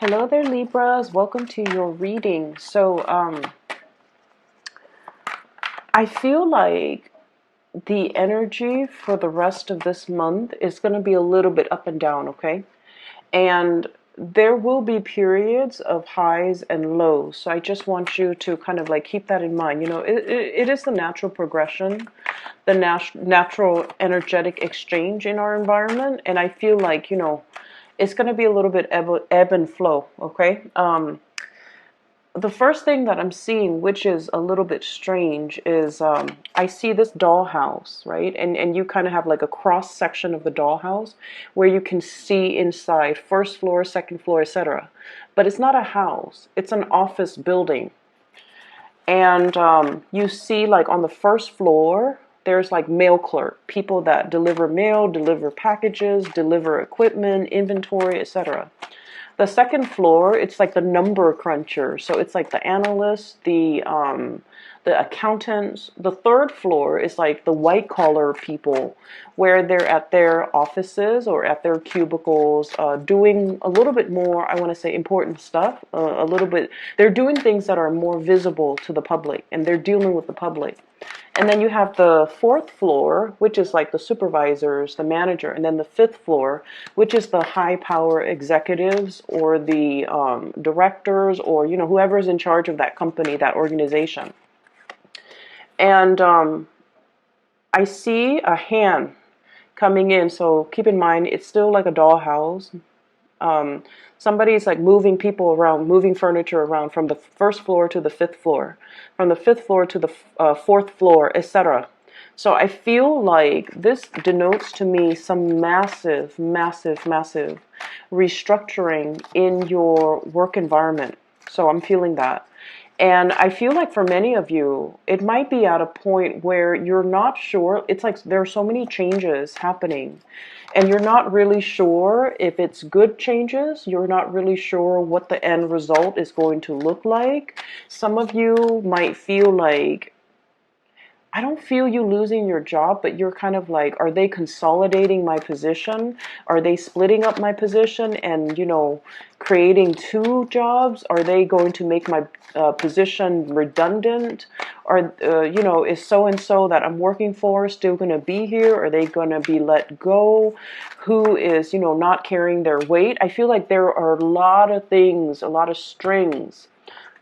Hello there, Libras. Welcome to your reading. I feel like the energy for the rest of this month is going to be a little bit up and down, okay? And there will be periods of highs and lows. So I just want you to kind of like keep that in mind. It is the natural progression, the natural energetic exchange in our environment. And I feel like, it's going to be a little bit ebb and flow, okay? The first thing that I'm seeing, which is a little bit strange, is I see this dollhouse, right? And you kind of have like a cross section of the dollhouse where you can see inside, first floor, second floor, etc. But it's not a house, it's an office building. And you see like on the first floor, there's like mail clerk, people that deliver mail, deliver packages, deliver equipment, inventory, etc. The second floor, it's like the number cruncher. So it's like the analysts, the accountants. The third floor is like the white collar people, where they're at their offices or at their cubicles, doing a little bit more, I want to say, important stuff. A little bit, they're doing things that are more visible to the public, and they're dealing with the public. And then you have the fourth floor, which is like the supervisors, the manager, and then the fifth floor, which is the high power executives or the directors, or whoever's in charge of that company, that organization. And I see a hand coming in, so keep in mind it's still like a dollhouse. Somebody's like moving people around, moving furniture around from the first floor to the fifth floor, from the fifth floor to the fourth floor, etc. So I feel like this denotes to me some massive, massive, massive restructuring in your work environment. So I'm feeling that. And I feel like for many of you, it might be at a point where you're not sure. It's like there are so many changes happening, and you're not really sure if it's good changes. You're not really sure what the end result is going to look like. Some of you might feel like, I don't feel you losing your job, but you're kind of like, are they consolidating my position? Are they splitting up my position and, creating two jobs? Are they going to make my position redundant? Or, is so-and-so that I'm working for still going to be here? Are they going to be let go? Who is, not carrying their weight? I feel like there are a lot of things, a lot of strings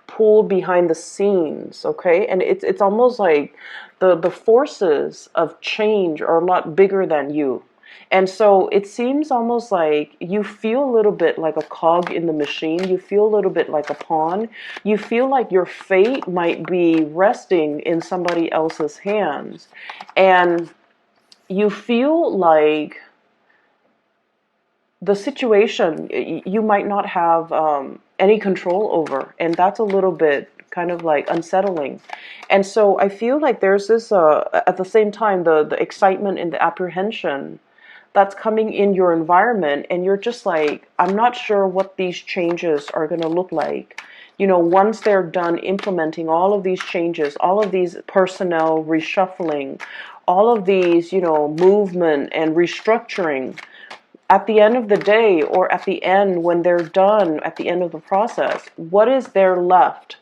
pulled behind the scenes, okay? And it's almost like the forces of change are a lot bigger than you. And so it seems almost like you feel a little bit like a cog in the machine. You feel a little bit like a pawn. You feel like your fate might be resting in somebody else's hands. And you feel like the situation you might not have any control over, and that's a little bit kind of like unsettling. And so I feel like there's this at the same time, the excitement and the apprehension that's coming in your environment, and you're just like, I'm not sure what these changes are going to look like. Once they're done implementing all of these changes, all of these personnel reshuffling, all of these, movement and restructuring, at the end of the day, or at the end when they're done, at the end of the process, what is there left?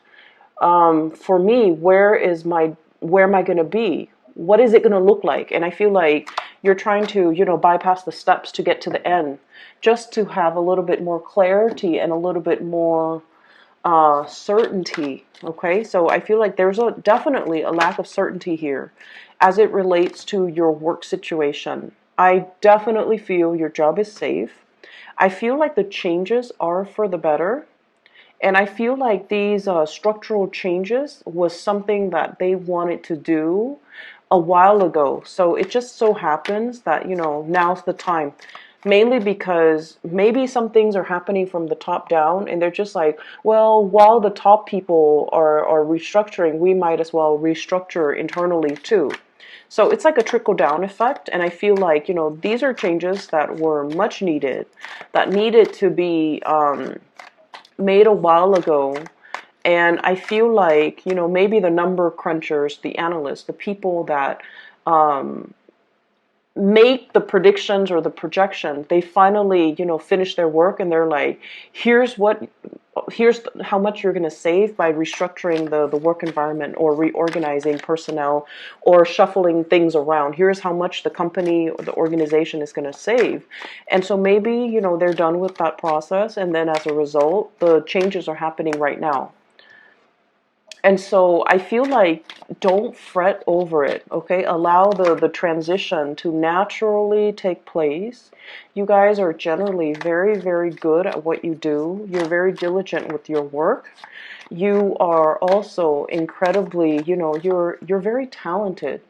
For me, where am I going to be? What is it going to look like? And I feel like you're trying to, bypass the steps to get to the end, just to have a little bit more clarity and a little bit more certainty. Okay, so I feel like there's definitely a lack of certainty here as it relates to your work situation. I definitely feel your job is safe. I feel like the changes are for the better. And I feel like these structural changes was something that they wanted to do a while ago. So it just so happens that, now's the time. Mainly because maybe some things are happening from the top down, and they're just like, well, while the top people are restructuring, we might as well restructure internally too. So it's like a trickle down effect, and I feel like, these are changes that were much needed, that needed to be made a while ago. And I feel like, maybe the number crunchers, the analysts, the people that make the predictions or the projection. They finally, finish their work, and they're like, here's how much you're going to save by restructuring the work environment, or reorganizing personnel, or shuffling things around. Here's how much the company or the organization is going to save. And so maybe, they're done with that process, and then as a result, the changes are happening right now. And so I feel like, don't fret over it, okay? Allow the transition to naturally take place. You guys are generally very, very good at what you do. You're very diligent with your work. You are also incredibly, you're very talented.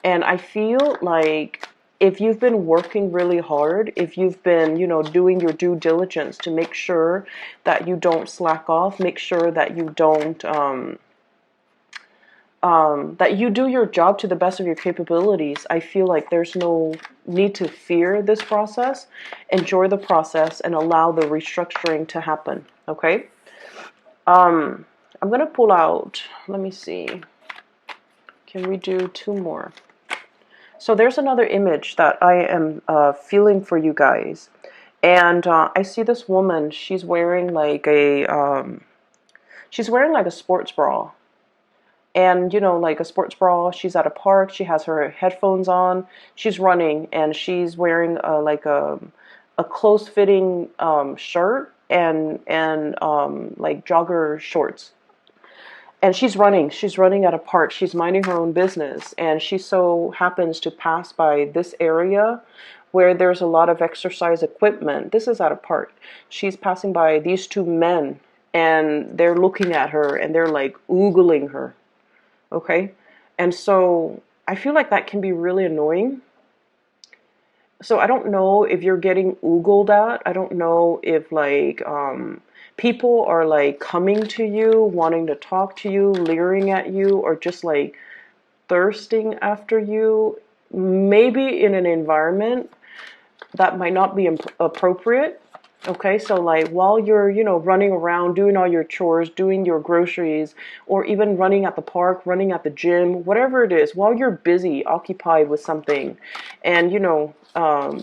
And I feel like, if you've been working really hard, if you've been, doing your due diligence to make sure that you don't slack off, make sure that you don't, that you do your job to the best of your capabilities, I feel like there's no need to fear this process. Enjoy the process and allow the restructuring to happen, okay? I'm going to pull out, let me see, can we do 2 more? So there's another image that I am feeling for you guys. And I see this woman, she's wearing like a sports bra. And, like a sports bra, she's at a park, she has her headphones on, she's running, and she's wearing like a close-fitting shirt and like jogger shorts. And she's running at a park, she's minding her own business, and she so happens to pass by this area where there's a lot of exercise equipment. This is at a park. She's passing by these 2 men, and they're looking at her, and they're like oogling her. Okay, and so I feel like that can be really annoying. So I don't know if you're getting oogled at. I don't know if like people are like coming to you, wanting to talk to you, leering at you, or just like thirsting after you. Maybe in an environment that might not be appropriate. Okay, so like while you're, running around, doing all your chores, doing your groceries, or even running at the park, running at the gym, whatever it is, while you're busy, occupied with something, and,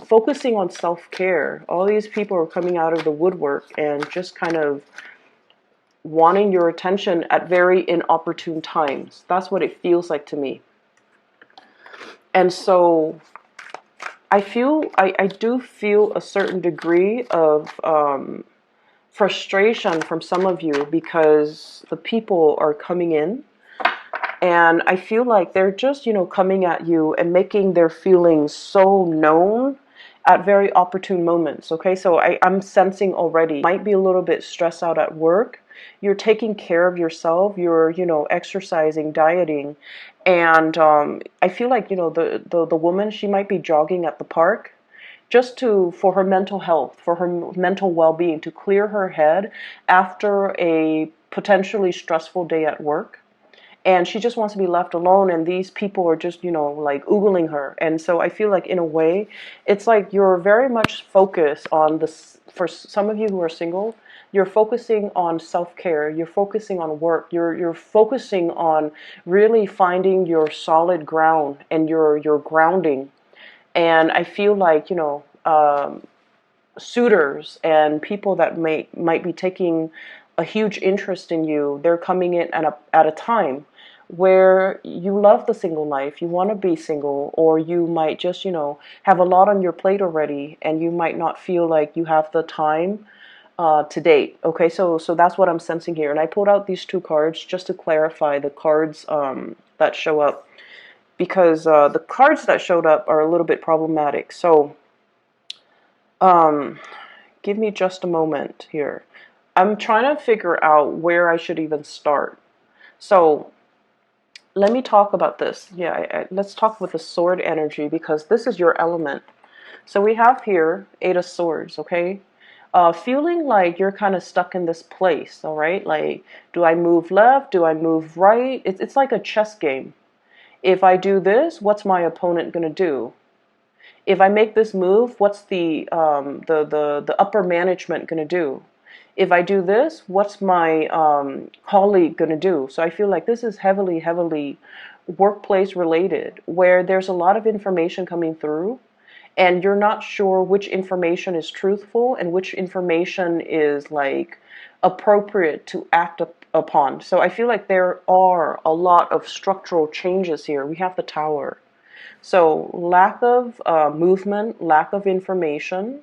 focusing on self-care, all these people are coming out of the woodwork and just kind of wanting your attention at very inopportune times. That's what it feels like to me. And so I do feel a certain degree of frustration from some of you, because the people are coming in, and I feel like they're just, coming at you and making their feelings so known at very opportune moments. Okay, so I'm sensing already, you might be a little bit stressed out at work. You're taking care of yourself. You're, exercising, dieting. And I feel like, the woman, she might be jogging at the park just for her mental health, for her mental well-being, to clear her head after a potentially stressful day at work. And she just wants to be left alone, and these people are just, like oogling her. And so I feel like, in a way, it's like you're very much focused on this. For some of you who are single, you're focusing on self-care, you're focusing on work, you're focusing on really finding your solid ground and your grounding. And I feel like, suitors and people that might be taking a huge interest in you, they're coming in at a time where you love the single life, you want to be single, or you might just, have a lot on your plate already, and you might not feel like you have the time to date. Okay, so that's what I'm sensing here. And I pulled out these 2 cards just to clarify the cards that show up, because the cards that showed up are a little bit problematic. So give me just a moment here. I'm trying to figure out where I should even start. So let me talk about this. Yeah, let's talk with the sword energy, because this is your element. So we have here 8 of Swords, okay? Feeling like you're kind of stuck in this place, all right? Like, do I move left? Do I move right? It's like a chess game. If I do this, what's my opponent going to do? If I make this move, what's the upper management going to do? If I do this, what's my colleague going to do? So I feel like this is heavily, heavily workplace related, where there's a lot of information coming through and you're not sure which information is truthful and which information is like appropriate to act upon. So I feel like there are a lot of structural changes here. We have the Tower. So lack of movement, lack of information,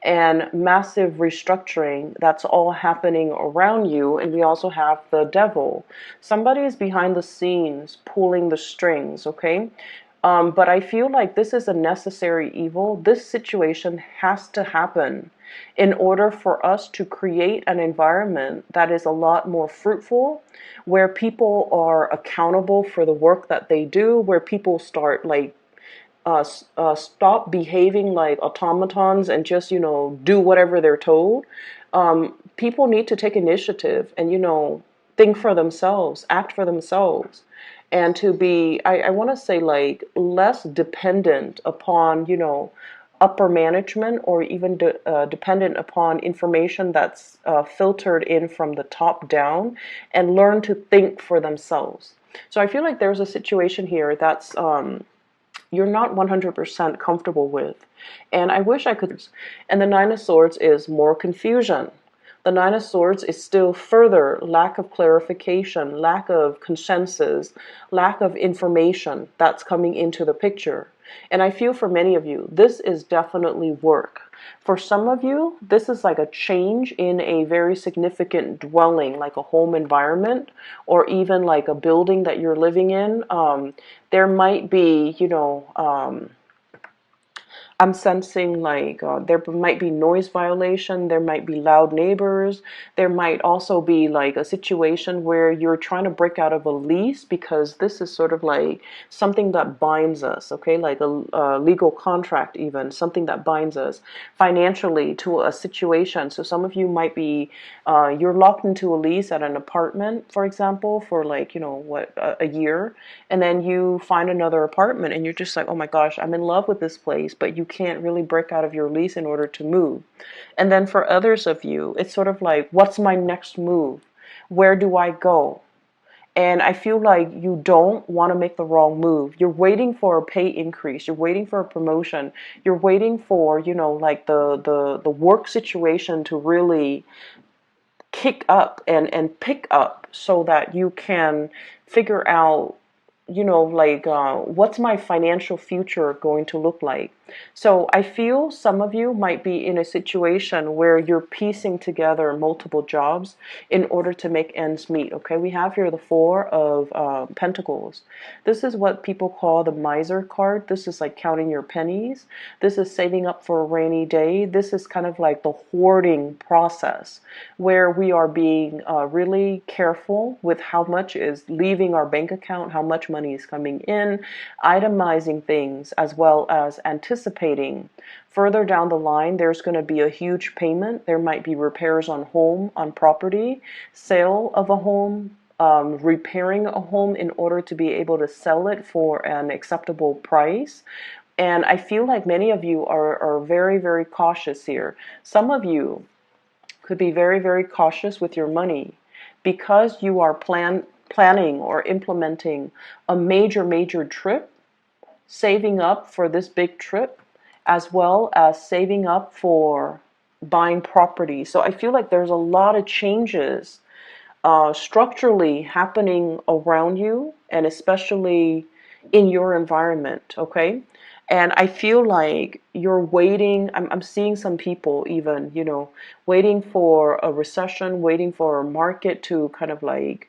and massive restructuring, that's all happening around you. And we also have the devil. Somebody is behind the scenes pulling the strings, okay? But I feel like this is a necessary evil. This situation has to happen in order for us to create an environment that is a lot more fruitful, where people are accountable for the work that they do, where people start like stop behaving like automatons and just, do whatever they're told. People need to take initiative and, think for themselves, act for themselves, and to be, I want to say, like, less dependent upon, upper management, or even dependent upon information that's filtered in from the top down, and learn to think for themselves. So I feel like there's a situation here that's you're not 100% comfortable with. And I wish I could. And the Nine of Swords is more confusion. The Nine of Swords is still further lack of clarification, lack of consensus, lack of information that's coming into the picture. And I feel for many of you, this is definitely work. For some of you, this is like a change in a very significant dwelling, like a home environment, or even like a building that you're living in. There might be, I'm sensing like there might be noise violation, there might be loud neighbors, there might also be like a situation where you're trying to break out of a lease, because this is sort of like something that binds us, okay, like a legal contract, even something that binds us financially to a situation. So some of you might be, you're locked into a lease at an apartment, for example, for like, a year, and then you find another apartment and you're just like, oh my gosh, I'm in love with this place, but you can't really break out of your lease in order to move. And then for others of you, it's sort of like, what's my next move? Where do I go? And I feel like you don't want to make the wrong move. You're waiting for a pay increase. You're waiting for a promotion. You're waiting for, like the work situation to really kick up and pick up, so that you can figure out, what's my financial future going to look like? So I feel some of you might be in a situation where you're piecing together multiple jobs in order to make ends meet. Okay, we have here the Four of Pentacles. This is what people call the miser card. This is like counting your pennies. This is saving up for a rainy day. This is kind of like the hoarding process, where we are being really careful with how much is leaving our bank account, how much money is coming in, itemizing things, as well as anticipating further down the line there's going to be a huge payment. There might be repairs on property, sale of a home, repairing a home in order to be able to sell it for an acceptable price. And I feel like many of you are very, very cautious here. Some of you could be very, very cautious with your money, because you are planning or implementing a major trip, saving up for this big trip, as well as saving up for buying property. So I feel like there's a lot of changes structurally happening around you, and especially in your environment, okay? And I feel like you're waiting. I'm seeing some people even, waiting for a recession, waiting for a market to kind of like,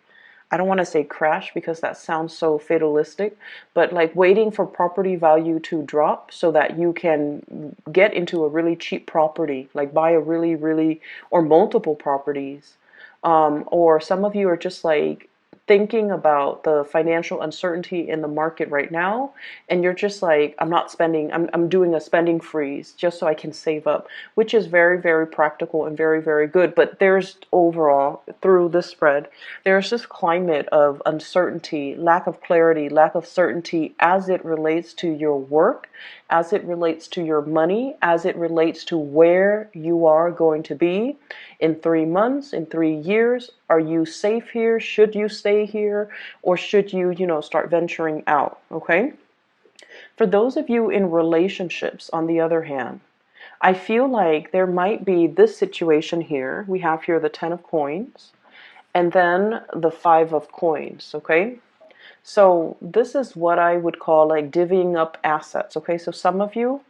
I don't want to say crash because that sounds so fatalistic, but like waiting for property value to drop so that you can get into a really cheap property, like buy a really, really, or multiple properties. Or some of you are just like thinking about the financial uncertainty in the market right now, and you're just like, I'm not spending, I'm doing a spending freeze just so I can save up, which is very, very practical and very, very good. But there's overall, through this spread, there's this climate of uncertainty, lack of clarity, lack of certainty as it relates to your work, as it relates to your money, as it relates to where you are going to be in 3 months, in 3 years. Are you safe here? Should you stay here? Or should you, start venturing out? Okay. For those of you in relationships, on the other hand, I feel like there might be this situation here. We have here the 10 of coins and then the 5 of coins, okay? So this is what I would call like divvying up assets, okay? So some of you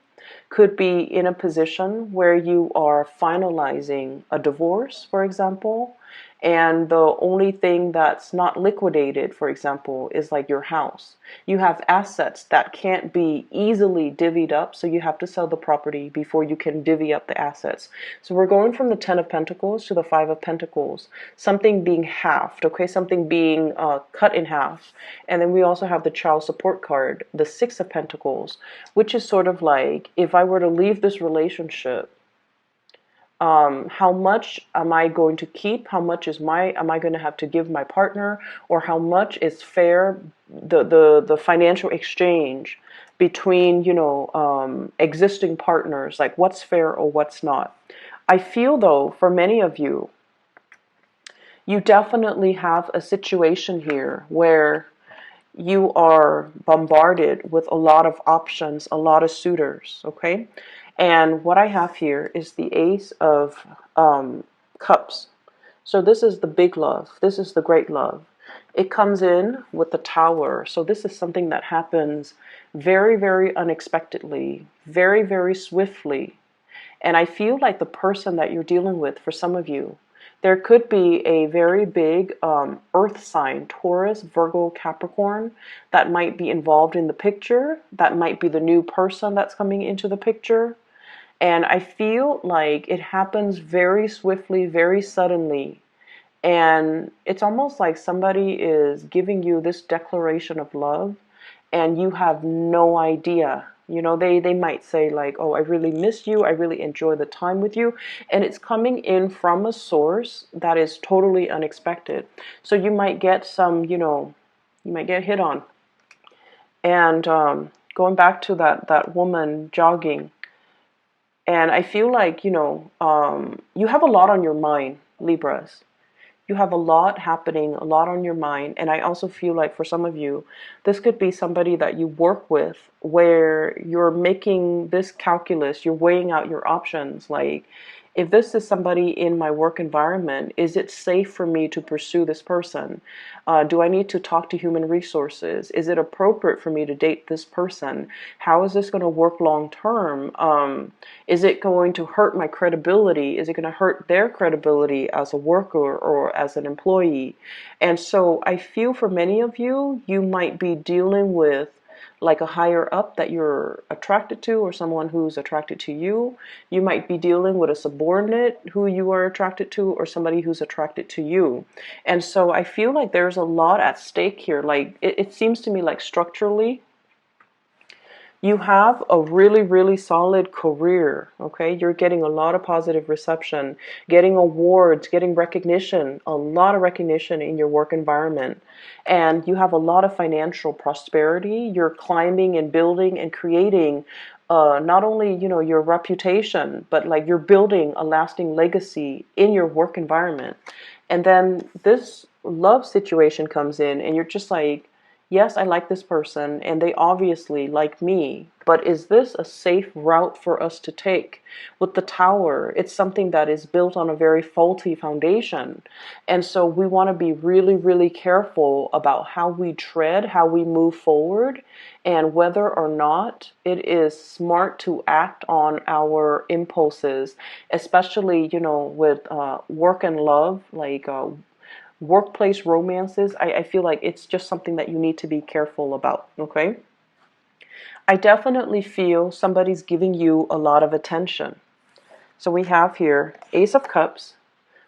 could be in a position where you are finalizing a divorce, for example, and the only thing that's not liquidated, for example, is like your house. You have assets that can't be easily divvied up, so you have to sell the property before you can divvy up the assets. So we're going from the 10 of Pentacles to the 5 of Pentacles, something being halved, okay, something being cut in half. And then we also have the child support card, the 6 of Pentacles, which is sort of like, if I were to leave this relationship, how much am I going to keep? How much am I going to have to give my partner? Or how much is fair, the financial exchange between, existing partners, like what's fair or what's not. I feel though, for many of you, you definitely have a situation here where you are bombarded with a lot of options, a lot of suitors, okay? And what I have here is the Ace of Cups. So this is the big love. This is the great love. It comes in with the Tower. So this is something that happens very, very unexpectedly, very, very swiftly. And I feel like the person that you're dealing with, for some of you, there could be a very big earth sign, Taurus, Virgo, Capricorn, that might be involved in the picture. That might be the new person that's coming into the picture. And I feel like it happens very swiftly, very suddenly. And it's almost like somebody is giving you this declaration of love and you have no idea. They might say like, oh, I really miss you. I really enjoy the time with you. And it's coming in from a source that is totally unexpected. So you might get you might get hit on. And going back to that woman jogging, and I feel like, you have a lot on your mind, Libras. You have a lot happening, a lot on your mind. And I also feel like for some of you, this could be somebody that you work with where you're making this calculus, you're weighing out your options. Like, if this is somebody in my work environment, is it safe for me to pursue this person? Do I need to talk to human resources? Is it appropriate for me to date this person? How is this going to work long term? Is it going to hurt my credibility? Is it going to hurt their credibility as a worker or as an employee? And so I feel for many of you, you might be dealing with like a higher up that you're attracted to, or someone who's attracted to you. You might be dealing with a subordinate who you are attracted to, or somebody who's attracted to you. And so I feel like there's a lot at stake here. Like it seems to me like structurally, you have a really, really solid career, okay? You're getting a lot of positive reception, getting awards, getting recognition, a lot of recognition in your work environment. And you have a lot of financial prosperity. You're climbing and building and creating not only, your reputation, but like you're building a lasting legacy in your work environment. And then this love situation comes in and you're just like, yes, I like this person and they obviously like me, but is this a safe route for us to take? With the Tower, it's something that is built on a very faulty foundation. And so we want to be really, really careful about how we tread, how we move forward, and whether or not it is smart to act on our impulses, especially, with work and love, like workplace romances. I feel like it's just something that you need to be careful about, okay? I definitely feel somebody's giving you a lot of attention. So we have here Ace of Cups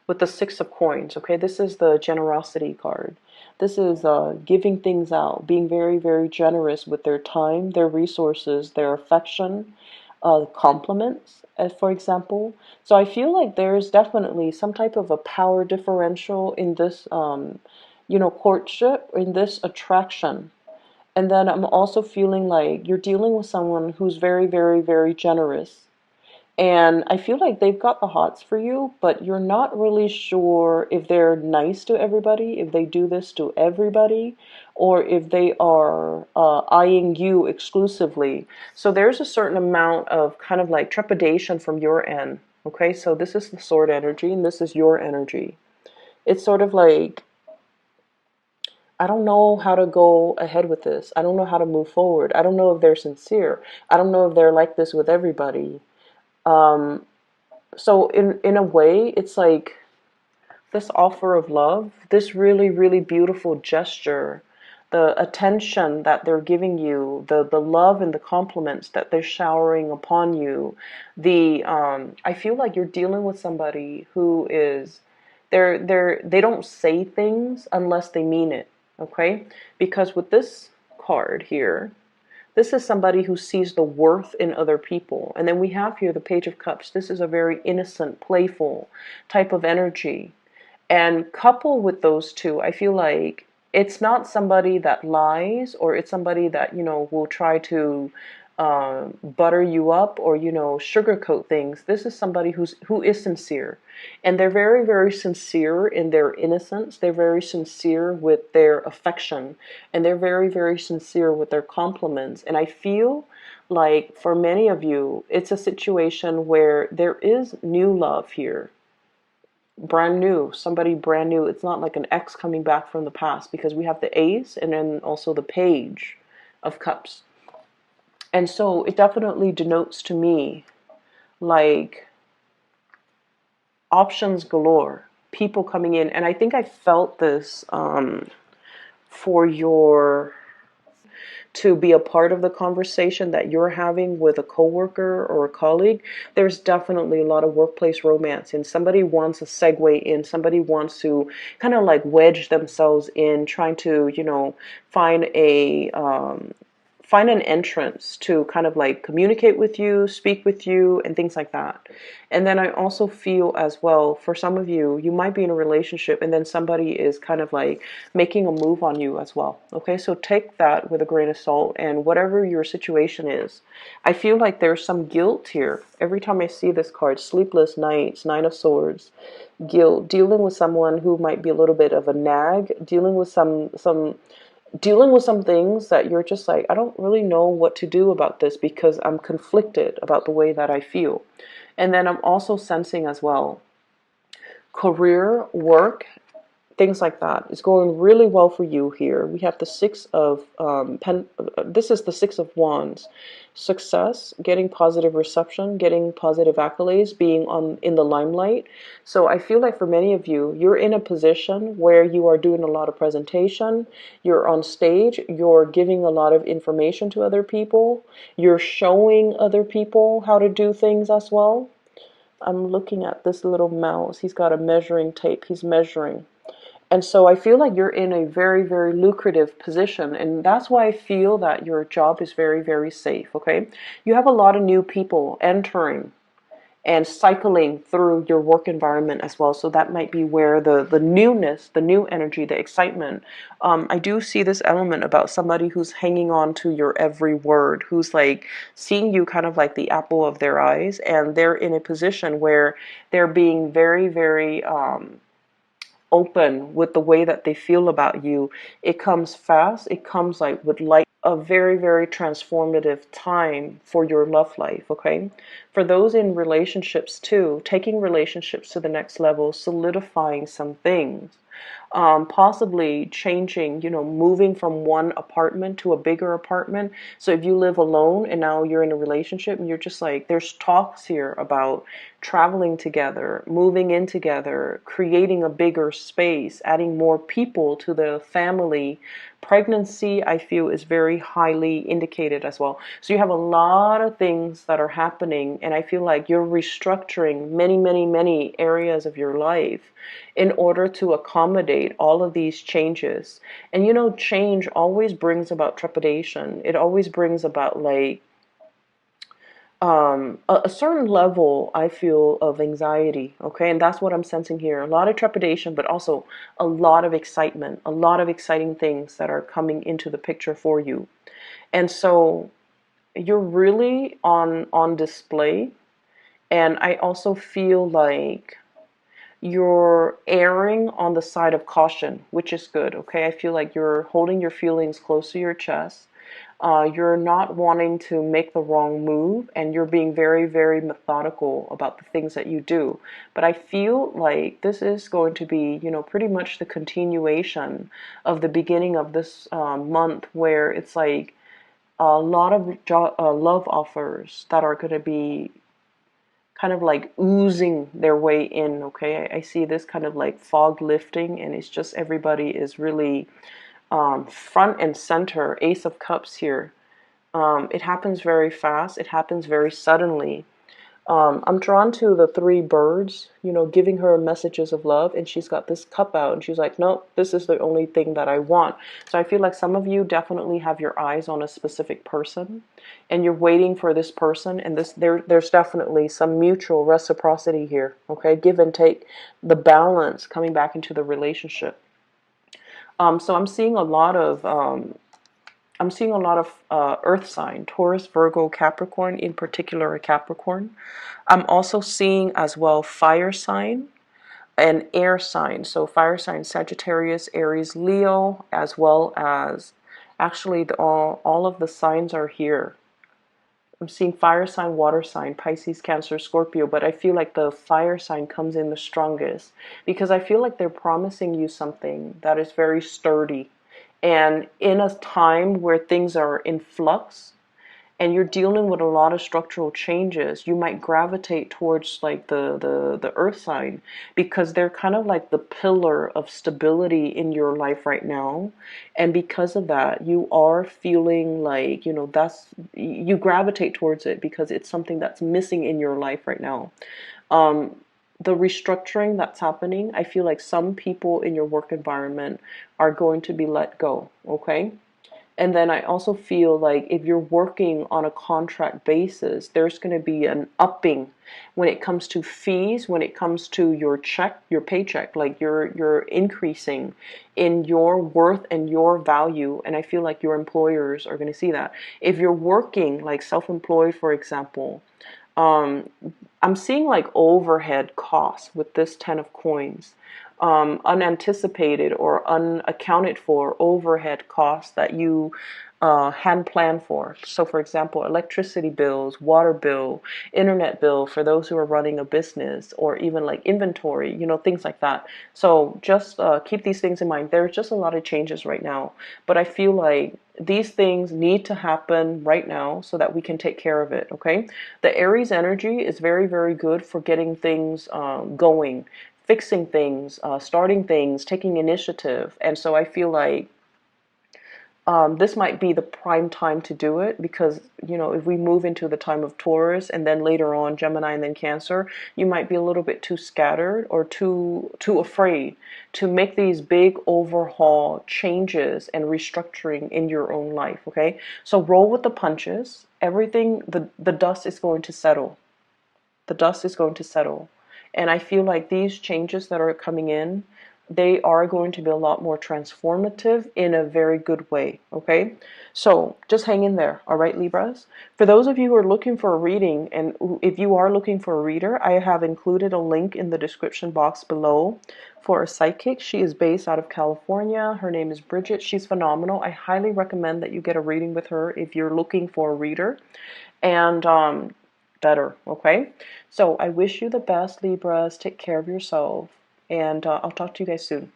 with the 6 of Coins, okay? This is the generosity card. This is giving things out, being very, very generous with their time, their resources, their affection, compliments, for example. So I feel like there's definitely some type of a power differential in this, courtship, in this attraction. And then I'm also feeling like you're dealing with someone who's very, very, very generous. And I feel like they've got the hots for you, but you're not really sure if they're nice to everybody, if they do this to everybody, or if they are eyeing you exclusively. So there's a certain amount of kind of like trepidation from your end. Okay, so this is the sword energy, and this is your energy. It's sort of like, I don't know how to go ahead with this. I don't know how to move forward. I don't know if they're sincere. I don't know if they're like this with everybody. Um, so in a way, it's like this offer of love, this really, really beautiful gesture, the attention that they're giving you, the love and the compliments that they're showering upon you, I feel like you're dealing with somebody who is, they don't say things unless they mean it, okay? Because with this card here, this is somebody who sees the worth in other people. And then we have here the Page of Cups. This is a very innocent, playful type of energy. And coupled with those two, I feel like it's not somebody that lies, or it's somebody that, will try to butter you up, or, sugarcoat things. This is somebody who is sincere. And they're very, very sincere in their innocence. They're very sincere with their affection. And they're very, very sincere with their compliments. And I feel like for many of you, it's a situation where there is new love here. Brand new, somebody brand new. It's not like an ex coming back from the past, because we have the Ace and then also the Page of Cups. And so it definitely denotes to me like options galore, people coming in. And I think I felt this for your to be a part of the conversation that you're having with a coworker or a colleague. There's definitely a lot of workplace romance, and somebody wants a segue in, somebody wants to kind of like wedge themselves in, trying to, find a find an entrance to kind of like communicate with you, speak with you, and things like that. And then I also feel as well, for some of you, you might be in a relationship and then somebody is kind of like making a move on you as well. Okay, so take that with a grain of salt, and whatever your situation is, I feel like there's some guilt here. Every time I see this card, sleepless nights, Nine of Swords, guilt, dealing with someone who might be a little bit of a nag, dealing with some things that you're just like, I don't really know what to do about this because I'm conflicted about the way that I feel. And then I'm also sensing as well, career, work, things like that. It's going really well for you here. We have the Six of this is the Six of Wands. Success, getting positive reception, getting positive accolades, being in the limelight. So I feel like for many of you, you're in a position where you are doing a lot of presentation, you're on stage, you're giving a lot of information to other people, you're showing other people how to do things as well. I'm looking at this little mouse. He's got a measuring tape. He's measuring. And so I feel like you're in a very, very lucrative position. And that's why I feel that your job is very, very safe, okay? You have a lot of new people entering and cycling through your work environment as well. So that might be where the newness, the new energy, the excitement. I do see this element about somebody who's hanging on to your every word, who's like seeing you kind of like the apple of their eyes. And they're in a position where they're being very, very open with the way that they feel about you. It comes fast. It comes like with light, a very, very transformative time for your love life, okay? For those in relationships too, taking relationships to the next level, solidifying some things, possibly changing, moving from one apartment to a bigger apartment. So if you live alone and now you're in a relationship and you're just like, there's talks here about traveling together, moving in together, creating a bigger space, adding more people to the family. Pregnancy, I feel, is very highly indicated as well. So you have a lot of things that are happening, and I feel like you're restructuring many, many, many areas of your life in order to accommodate all of these changes. And change always brings about trepidation. It always brings about like a certain level, I feel, of anxiety, okay? And that's what I'm sensing here. A lot of trepidation, but also a lot of excitement, a lot of exciting things that are coming into the picture for you. And so you're really on display. And I also feel like you're erring on the side of caution, which is good, okay? I feel like you're holding your feelings close to your chest. You're not wanting to make the wrong move, and you're being very, very methodical about the things that you do. But I feel like this is going to be, pretty much the continuation of the beginning of this month, where it's like a lot of love offers that are going to be kind of like oozing their way in, okay? I see this kind of like fog lifting, and it's just everybody is really front and center. Ace of Cups here. It happens very fast. It happens very suddenly. I'm drawn to the three birds, giving her messages of love, and she's got this cup out, and she's like, "No, this is the only thing that I want." So I feel like some of you definitely have your eyes on a specific person, and you're waiting for this person, and there's definitely some mutual reciprocity here. Okay, give and take, the balance coming back into the relationship. So I'm seeing a lot of earth sign, Taurus, Virgo, Capricorn, in particular a Capricorn. I'm also seeing as well fire sign and air sign. So fire sign, Sagittarius, Aries, Leo, as well as actually all of the signs are here. I'm seeing fire sign, water sign, Pisces, Cancer, Scorpio, but I feel like the fire sign comes in the strongest because I feel like they're promising you something that is very sturdy. And in a time where things are in flux, and you're dealing with a lot of structural changes, you might gravitate towards like the earth sign because they're kind of like the pillar of stability in your life right now. And because of that, you are feeling like, you gravitate towards it because it's something that's missing in your life right now. The restructuring that's happening, I feel like some people in your work environment are going to be let go, okay? And then I also feel like if you're working on a contract basis, there's going to be an upping when it comes to fees, when it comes to your check, your paycheck, like you're increasing in your worth and your value. And I feel like your employers are going to see that. If you're working like self-employed, for example, um, I'm seeing like overhead costs with this 10 of coins, unanticipated or unaccounted for overhead costs that you hadn't planned for. So, for example, electricity bills, water bill, internet bill for those who are running a business, or even like inventory, things like that. So, just keep these things in mind. There's just a lot of changes right now, but I feel like these things need to happen right now so that we can take care of it, okay? The Aries energy is very, very good for getting things going, fixing things, starting things, taking initiative. And so I feel like this might be the prime time to do it because, if we move into the time of Taurus and then later on Gemini and then Cancer, you might be a little bit too scattered or too afraid to make these big overhaul changes and restructuring in your own life, okay? So roll with the punches. Everything, the dust is going to settle. The dust is going to settle. And I feel like these changes that are coming in, they are going to be a lot more transformative in a very good way, okay? So just hang in there, all right, Libras? For those of you who are looking for a reading, and if you are looking for a reader, I have included a link in the description box below for a psychic. She is based out of California. Her name is Bridget. She's phenomenal. I highly recommend that you get a reading with her if you're looking for a reader. And better, okay? So I wish you the best, Libras. Take care of yourself, and I'll talk to you guys soon.